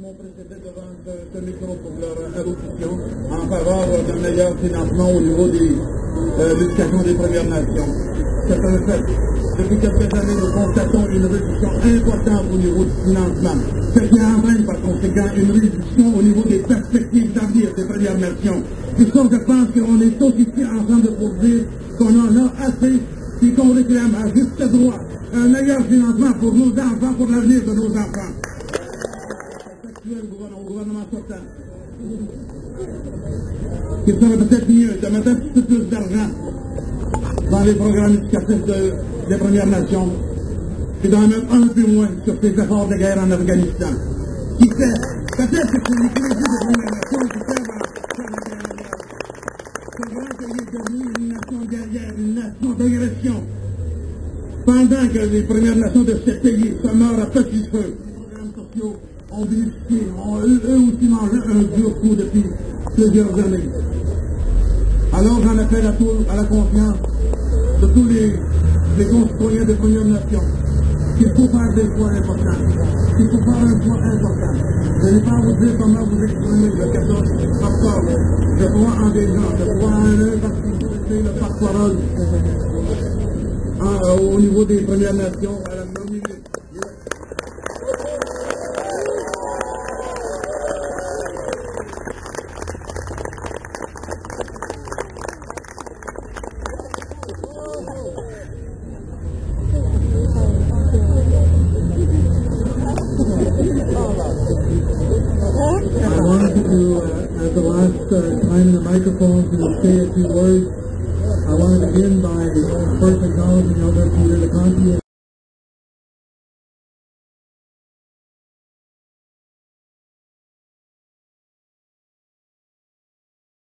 m'ont précédé devant ce micro pour leur allocution en faveur d'un meilleur financement au niveau de l'éducation des Premières Nations. C'est un fait. Depuis quelques années, nous constatons une réduction importante au niveau du financement, ce qui entraîne par conséquent une réduction au niveau des perspectives d'avenir des Premières Nations. Et ça, je pense qu'on est tous ici ensemble pour dire qu'on en a assez et qu'on réclame à juste droit un meilleur financement pour nos enfants, pour l'avenir de nos enfants. Au gouvernement sortant. Il serait peut-être mieux de mettre un petit peu plus d'argent dans les programmes éducatifs des Premières Nations et d'en mettre un peu moins sur ces efforts de guerre en Afghanistan. Qui sait, peut-être que c'est les crédits des Premières Nations qui servent à faire la guerre. Ce grand pays est devenu une nation guerrière, une nation d'agression. Pendant que les Premières Nations de ce pays se meurent à petit feu, les programmes sociaux ont bénéficié, ont eux aussi mangé un dur coup depuis plusieurs années. Alors j'en appelle à la confiance de tous les concitoyens des Premières Nations qu'il faut faire des choix importants, qu'il faut faire un choix important. Je n'ai pas à vous dire comment vous exprimer le 14 octobre. Je crois en des gens, je crois en un parti, le porte-parole au niveau des Premières Nations, à la